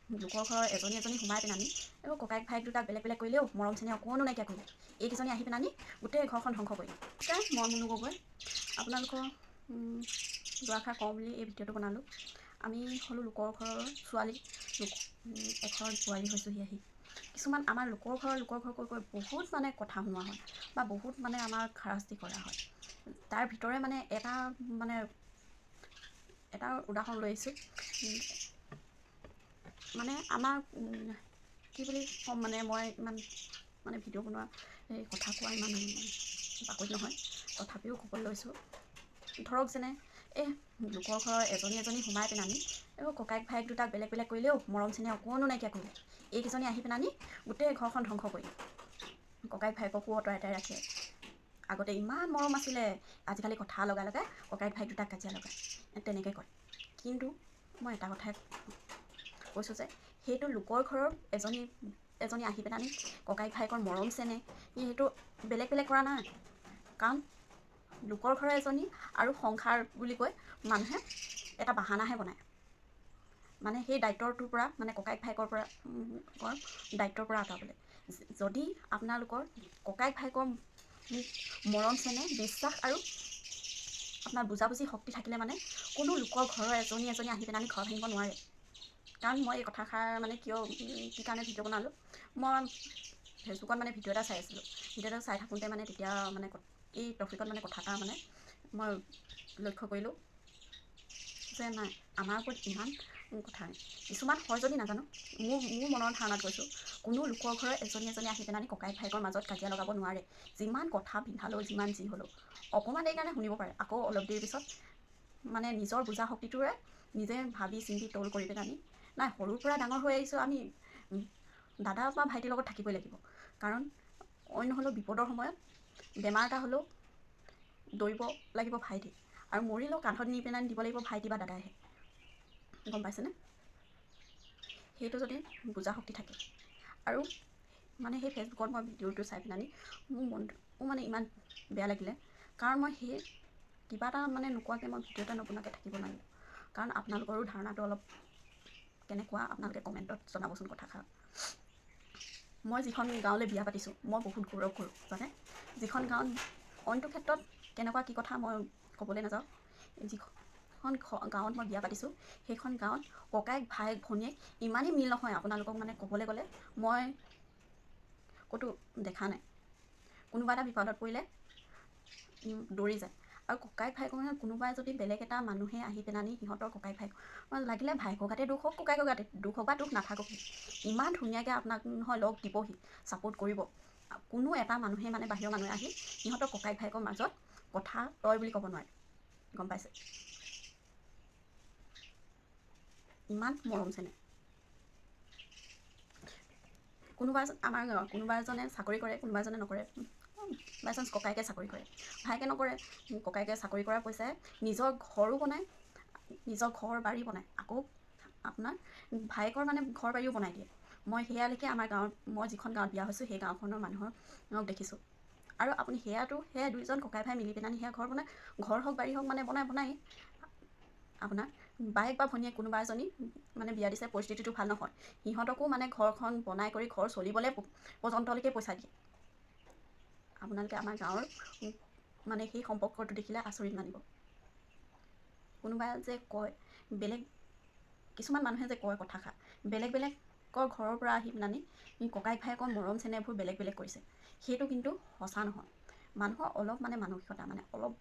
লোকৰ ঘৰৰ এজনী সোমাই পিনে আনি এইবোৰ ককায়েক ভায়েক দুটাক বেলেগ বেলেগ কৰিলেও মৰম চেনেহ অকণো নাইকিয়া কৰিলে। এইকেইজনী আহি পিনে আনি গোটেই ঘৰখন ধ্বংস কৰিলে। মই মুনু গগৈ আপোনালোকৰ দুআষাৰ কওঁ বুলি এই ভিডিঅ'টো বনালোঁ। আমি হ'লোঁ লোকৰ ঘৰৰ ছোৱালী, এঘৰৰ বোৱাৰী হৈছোঁহি আহি। কিছুমান আমাৰ লোকৰ ঘৰ কৈ কৈ বহুত মানে কথা শুনোৱা হয় বা বহুত মানে আমাৰ খাৰাস্তি কৰা হয়। তাৰ ভিতৰে মানে এটা উদাহৰণ লৈ আহিছোঁ। মানে আমাৰ কি বুলি ক'ম, মানে মই ইমান মানে ভিডিঅ' বনোৱা এই কথা কোৱা ইমান পাকৈত নহয়, তথাপিও ক'বলৈ লৈছোঁ। ধৰক যেনে এই লোকৰ ঘৰৰ এজনী সোমাই পিনে আনি এইবোৰ ককায়েক ভায়েক দুটাক বেলেগ বেলেগ কৰিলেও মৰম চেনেহ অকণো নাইকিয়া কৰিলে। এইকেইজনী আহি পিনে আনি গোটেই ঘৰখন ধ্বংস কৰিলে। ককায়েক ভায়েককো অঁতৰাই ৰাখে। আগতে ইমান মৰম আছিলে, আজিকালি কথা লগাই লগাই ককায়েক ভায়েক দুটাক কাজিয়া লগায়, তেনেকৈ কয়। কিন্তু মই এটা কথাই কৈছোঁ যে সেইটো লোকৰ ঘৰৰ এজনী আহি পিনে আনি ককায়েক ভায়েকৰ মৰম চেনেহ সেইটো বেলেগ বেলেগ কৰা নাই। কাৰণ লোকৰ ঘৰৰ এজনী আৰু সংসাৰ বুলি কৈ মানুহে এটা বাহানাহে বনায়। মানে সেই দায়িত্বটোৰ পৰা মানে ককায়েক ভায়েকৰ পৰা দায়িত্বৰ পৰা আঁতৰাবলৈ। যদি আপোনালোকৰ ককায়েক ভায়েকৰ মৰম চেনেহ, বিশ্বাস আৰু আপোনাৰ বুজাবুজি শক্তি থাকিলে মানে কোনো লোকৰ ঘৰৰ এজনী আহি পিনে আনি ঘৰ ভাঙিব নোৱাৰে। কাৰণ মই এই কথাষাৰ মানে কি কাৰণে ভিডিঅ' বনালোঁ, মই ফেচবুকত মানে ভিডিঅ' এটা চাই আছিলোঁ। ভিডিঅ'টো চাই থাকোঁতে মানে তেতিয়া মানে এই টপিকত মানে কথা এটা মানে মই লক্ষ্য কৰিলোঁ যে নাই, আমাৰ ওপৰত ইমান কথা নাই। কিছুমান হয় যদি নাজানো, মোৰ মনৰ ধাৰণাত কৈছোঁ, কোনো লোকৰ ঘৰৰ এজনী আহি পিনে আনি ককায়েক ভায়েকৰ মাজত কাজিয়া লগাব নোৱাৰে। যিমান কথা পিন্ধালেও, যিমান যি হ'লেও অকণমান দেৰি কাৰণে শুনিব পাৰে, আকৌ অলপ দেৰিৰ পিছত মানে নিজৰ বুজা শক্তিটোৰে নিজে ভাবি চিন্তি তল কৰি পিনে আনি নাই, সৰুৰ পৰা ডাঙৰ হৈ আহিছোঁ আমি, দাদা বা ভাইটিৰ লগত থাকিবই লাগিব। কাৰণ অইন নহ'লেও বিপদৰ সময়ত বেমাৰ এটা হ'লেও দৌৰিব লাগিব ভাইটি, আৰু মৰিলেও কান্ধত নি পিনে দিব লাগিব ভাইটি বা দাদাইহে। গম পাইছেনে? সেইটো যদি বুজা শক্তি থাকে। আৰু মানে সেই ফেচবুকত মই ভিডিঅ'টো চাই পিনে মোৰ মানে ইমান বেয়া লাগিলে। কাৰণ মই সেই কিবা এটা মানে নোকোৱাকৈ মই ভিডিঅ' এটা নবনোৱাকৈ থাকিব নোৱাৰিলোঁ। কাৰণ আপোনালোকৰো ধাৰণাটো অলপ কেনেকুৱা আপোনালোকে কমেণ্টত জনাবচোন কথাষাৰ। মই যিখন গাঁৱলৈ বিয়া পাতিছোঁ, মই বহুত গৌৰৱ কৰোঁ জানে। যিখন গাঁৱত অইনটো ক্ষেত্ৰত কেনেকুৱা কি কথা মই ক'বলৈ নাযাওঁ, যিখন গাঁৱত মই বিয়া পাতিছোঁ সেইখন গাঁৱত ককায়েক ভায়েক ভনীয়েক ইমানেই মিল নহয়, আপোনালোকক মানে ক'বলৈ গ'লে মই ক'তো দেখা নাই। কোনোবা এটা বিপদত পৰিলে দৌৰি যায়। আৰু ককায়েক ভায়েকৰ মানে কোনোবাই যদি বেলেগ এটা মানুহে আহি পিনে আনি সিহঁতৰ ককায়েক ভায়েক লাগিলে ভায়েকৰ গাতে দুখ হওক, ককায়েকৰ গাতে দুখ হওক বা দুখ নাথাকক, ইমান ধুনীয়াকৈ আপোনাক নহয় লগ দিবহি, ছাপোৰ্ট কৰিব। কোনো এটা মানুহে মানে বাহিৰৰ মানুহে আহি সিহঁতৰ ককায়েক ভায়েকৰ মাজত কথা তই বুলি ক'ব নোৱাৰে। গম পাইছে? ইমান মৰম চেনেহ। আমাৰ কোনোবা এজনে চাকৰি কৰে, কোনোবা এজনে নকৰে। বাই চান্স ককায়েকে চাকৰি কৰে, ভায়েকে নকৰে। ককায়েকে চাকৰি কৰা পইচাই নিজৰ ঘৰো বনায়, নিজৰ ঘৰ বাৰী বনায়। আকৌ আপোনাৰ ভায়েকৰ মানে ঘৰ বাৰীও বনাই দিয়ে। মই সেয়ালৈকে আমাৰ গাঁৱত, মই যিখন গাঁৱত বিয়া হৈছোঁ সেই গাঁওখনৰ মানুহক দেখিছোঁ। আৰু আপুনি সেয়া দুইজন ককাই ভাই মিলি পিনে সেয়া ঘৰ বনায়। ঘৰ হওক বাৰী হওক মানে বনায়। আপোনাৰ বায়েক বা ভনীয়েক কোনোবা এজনী মানে বিয়া দিছে, পৰিস্থিতিটো ভাল নহয়, সিহঁতকো মানে ঘৰখন বনাই কৰি ঘৰ চলিবলৈ পৰ্যন্তলৈকে পইচা দিয়ে। আপোনালোকে আমাৰ গাঁৱৰ মানে সেই সম্পৰ্কটো দেখিলে আচৰিত মানিব। কোনোবাই যে কয় বেলেগ, কিছুমান মানুহে যে কয় কথাষাৰ, বেলেগৰ ঘৰৰ পৰা আহি পিনে ককায়েক ভায়েকৰ মৰম চেনেহবোৰ বেলেগ কৰিছে, সেইটো কিন্তু সঁচা নহয়। মানুহৰ অলপ মানে মানসিকতা মানে অলপ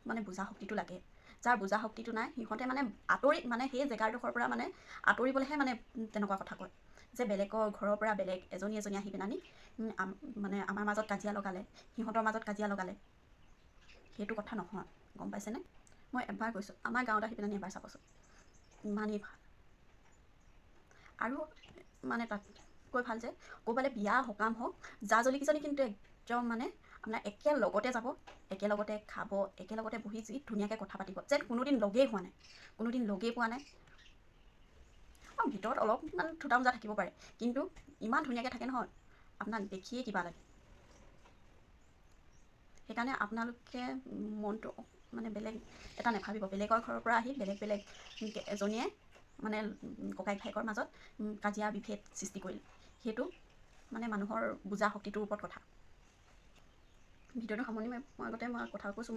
মানে বুজা শক্তিটো লাগে। যাৰ বুজা শক্তিটো নাই, সিহঁতে মানে মানে সেই জেগাডোখৰৰ পৰা মানে আঁতৰিবলৈহে মানে তেনেকুৱা কথা কয়। যে বেলেগৰ ঘৰৰ পৰা বেলেগ এজনী আহি পিনে মানে আমাৰ মাজত কাজিয়া লগালে, সিহঁতৰ মাজত কাজিয়া লগালে, সেইটো কথা নহয়। গম পাইছেনে? মই এবাৰ কৈছোঁ, আমাৰ গাঁৱত আহি পিনে এবাৰ চাবচোন, ইমানেই ভাল। আৰু মানে তাতকৈ ভাল যে ক'ৰবালৈ বিয়া সকাম হওক, জা জলিকেইজনী কিন্তু একদম মানে আপোনাৰ একেলগতে যাব, একেলগতে খাব, একেলগতে বহি যি ধুনীয়াকৈ কথা পাতিব, যেন কোনোদিন লগেই হোৱা নাই, কোনোদিন লগেই পোৱা নাই। আৰু ভিতৰত অলপমান থোটা মোজা থাকিব পাৰে, কিন্তু ইমান ধুনীয়াকৈ থাকে নহয়, আপোনাক দেখিয়ে কিবা লাগে। সেইকাৰণে আপোনালোকে মনটো মানে বেলেগ এটা নাভাবিব। বেলেগৰ ঘৰৰ পৰা আহি বেলেগ এজনীয়ে মানে ককাইক ভাইকৰ মাজত কাজিয়া বিভেদ সৃষ্টি কৰিলে। সেইটো মানে মানুহৰ বুজা শক্তিটোৰ ওপৰত কথা। ভিডিঅ'টো সামৰণি মই আগতে মই কথা কৈছোঁ,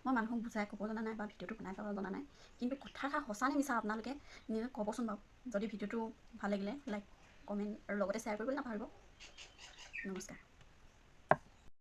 মই মানুহক বুজাই ক'ব জনা নাই বা ভিডিঅ'টো বনাই পেলাব জনা নাই, কিন্তু কথাষাৰ সঁচা নে মিছা আপোনালোকে নিজে ক'বচোন বাৰু। যদি ভিডিঅ'টো ভাল লাগিলে লাইক কমেণ্ট আৰু লগতে শ্বেয়াৰ কৰিবলৈ নাপাহৰিব। নমস্কাৰ।